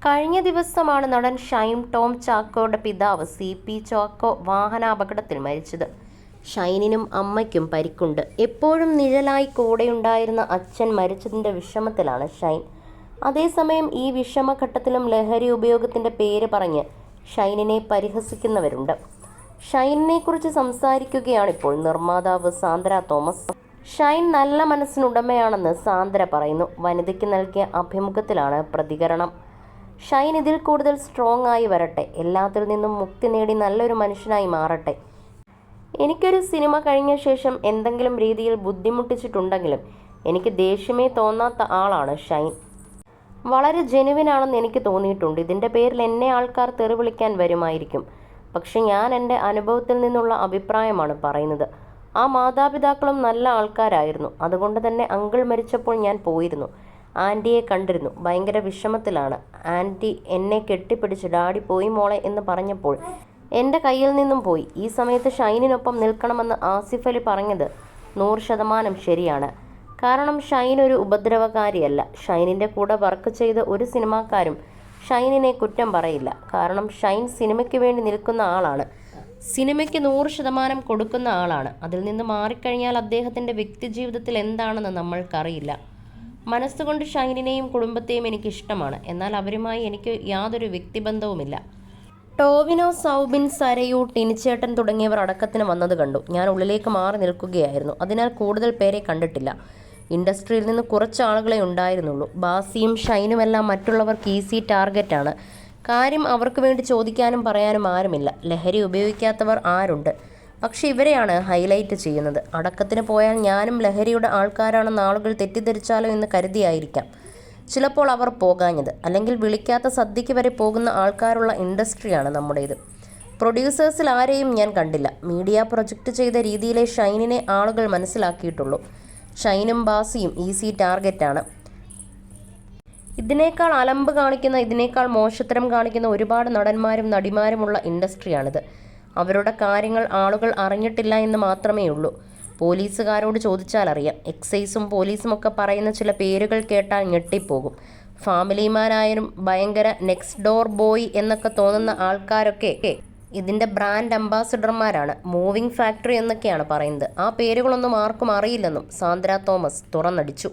കഴിഞ്ഞ ദിവസമാണ് നടൻ ഷൈൻ ടോം ചാക്കോയുടെ പിതാവ് CP ചാക്കോ വാഹനാപകടത്തിൽ മരിച്ചത്. ഷൈനിനും അമ്മയ്ക്കും പരിക്കുണ്ട്. എപ്പോഴും നിഴലായി കൂടെയുണ്ടായിരുന്ന അച്ഛൻ മരിച്ചതിൻ്റെ വിഷമത്തിലാണ് ഷൈൻ. അതേസമയം ഈ വിഷമഘട്ടത്തിലും ലഹരി ഉപയോഗത്തിൻ്റെ പേര് പറഞ്ഞ് ഷൈനിനെ പരിഹസിക്കുന്നവരുണ്ട്. ഷൈനിനെക്കുറിച്ച് സംസാരിക്കുകയാണിപ്പോൾ നിർമ്മാതാവ് സാന്ദ്ര തോമസ്. ഷൈൻ നല്ല മനസ്സിനുടമയാണെന്ന് സാന്ദ്ര പറയുന്നു. വനിതയ്ക്ക് നൽകിയ അഭിമുഖത്തിലാണ് പ്രതികരണം. ഷൈൻ ഇതിൽ കൂടുതൽ സ്ട്രോങ് ആയി വരട്ടെ, എല്ലാത്തിൽ നിന്നും മുക്തി നേടി നല്ലൊരു മനുഷ്യനായി മാറട്ടെ. എനിക്കൊരു സിനിമ കഴിഞ്ഞ ശേഷം എന്തെങ്കിലും രീതിയിൽ ബുദ്ധിമുട്ടിച്ചിട്ടുണ്ടെങ്കിലും എനിക്ക് ദേഷ്യമേ തോന്നാത്ത ആളാണ് ഷൈൻ. വളരെ ജെനുവിനാണെന്ന് എനിക്ക് തോന്നിയിട്ടുണ്ട്. ഇതിൻ്റെ പേരിൽ എന്നെ ആൾക്കാർ തെറി വിളിക്കാൻ വരുമായിരിക്കും. പക്ഷെ ഞാൻ എൻ്റെ അനുഭവത്തിൽ നിന്നുള്ള അഭിപ്രായമാണ് പറയുന്നത്. ആ മാതാപിതാക്കളും നല്ല ആൾക്കാരായിരുന്നു. അതുകൊണ്ട് തന്നെ അങ്കിൾ മരിച്ചപ്പോൾ ഞാൻ പോയിരുന്നു. ആൻറ്റിയെ കണ്ടിരുന്നു. ഭയങ്കര വിഷമത്തിലാണ്. ആൻറ്റി എന്നെ കെട്ടിപ്പിടിച്ച് ഡാഡി പോയി മോളെ എന്ന് പറഞ്ഞപ്പോൾ എൻ്റെ കയ്യിൽ നിന്നും പോയി. ഈ സമയത്ത് ഷൈനിനൊപ്പം നിൽക്കണമെന്ന് ആസിഫ് അലി പറഞ്ഞത് 100% ശരിയാണ്. കാരണം ഷൈൻ ഒരു ഉപദ്രവകാരിയല്ല. ഷൈനിൻ്റെ കൂടെ വർക്ക് ചെയ്ത ഒരു സിനിമാക്കാരും ഷൈനിനെ കുറ്റം പറയില്ല. കാരണം ഷൈൻ സിനിമയ്ക്ക് വേണ്ടി നിൽക്കുന്ന ആളാണ്. സിനിമയ്ക്ക് 100% കൊടുക്കുന്ന ആളാണ്. അതിൽ നിന്ന് മാറിക്കഴിഞ്ഞാൽ അദ്ദേഹത്തിൻ്റെ വ്യക്തിജീവിതത്തിൽ എന്താണെന്ന് നമ്മൾക്കറിയില്ല. മനസ്സുകൊണ്ട് ഷൈനിനെയും കുടുംബത്തെയും എനിക്കിഷ്ടമാണ്. എന്നാൽ അവരുമായി എനിക്ക് യാതൊരു വ്യക്തിബന്ധവുമില്ല. ടോവിനോ, സൗബിൻ, സരയു, ടിനിച്ചേട്ടൻ തുടങ്ങിയവർ അടക്കത്തിന് വന്നത് കണ്ടു. ഞാൻ ഉള്ളിലേക്ക് മാറി നിൽക്കുകയായിരുന്നു. അതിനാൽ കൂടുതൽ പേരെ കണ്ടിട്ടില്ല. ഇൻഡസ്ട്രിയിൽ നിന്ന് കുറച്ച് ആളുകളെ ഉണ്ടായിരുന്നുള്ളൂ. ബാസിയും ഷൈനുമെല്ലാം മറ്റുള്ളവർക്ക് ഈസി ടാർഗറ്റാണ്. കാര്യം അവർക്ക് വേണ്ടി ചോദിക്കാനും പറയാനും ആരുമില്ല. ലഹരി ഉപയോഗിക്കാത്തവർ ആരുണ്ട്? പക്ഷെ ഇവരെയാണ് ഹൈലൈറ്റ് ചെയ്യുന്നത്. അടക്കത്തിന് പോയാൽ ഞാനും ലഹരിയുടെ ആൾക്കാരാണെന്ന് ആളുകൾ തെറ്റിദ്ധരിച്ചാലോ എന്ന് കരുതിയായിരിക്കാം ചിലപ്പോൾ അവർ പോകാഞ്ഞത്. അല്ലെങ്കിൽ വിളിക്കാത്ത സദ്യയ്ക്ക് വരെ പോകുന്ന ആൾക്കാരുള്ള ഇൻഡസ്ട്രിയാണ് നമ്മുടേത്. പ്രൊഡ്യൂസേഴ്സിൽ ആരെയും ഞാൻ കണ്ടില്ല. മീഡിയ പ്രൊജക്റ്റ് ചെയ്ത രീതിയിലെ ഷൈനിനെ ആളുകൾ മനസ്സിലാക്കിയിട്ടുള്ളൂ. ഷൈനും ബാസിയും ഈസി ടാർഗറ്റാണ്. ഇതിനേക്കാൾ അലമ്പ് കാണിക്കുന്ന, ഇതിനേക്കാൾ മോശത്തരം കാണിക്കുന്ന ഒരുപാട് നടന്മാരും നടിമാരുമുള്ള ഇൻഡസ്ട്രിയാണിത്. അവരുടെ കാര്യങ്ങൾ ആളുകൾ അറിഞ്ഞിട്ടില്ല എന്ന് മാത്രമേ ഉള്ളൂ. പോലീസുകാരോട് ചോദിച്ചാൽ അറിയാം. എക്സൈസും പോലീസും ഒക്കെ പറയുന്ന ചില പേരുകൾ കേട്ടാൽ ഞെട്ടിപ്പോകും. ഫാമിലിമാനായാലും ഭയങ്കര നെക്സ്റ്റ് ഡോർ ബോയ് എന്നൊക്കെ തോന്നുന്ന ആൾക്കാരൊക്കെ ഇതിൻ്റെ ബ്രാൻഡ് അംബാസിഡർമാരാണ്. മൂവിംഗ് ഫാക്ടറി എന്നൊക്കെയാണ് പറയുന്നത്. ആ പേരുകളൊന്നും ആർക്കും അറിയില്ലെന്നും സാന്ദ്ര തോമസ് തുറന്നടിച്ചു.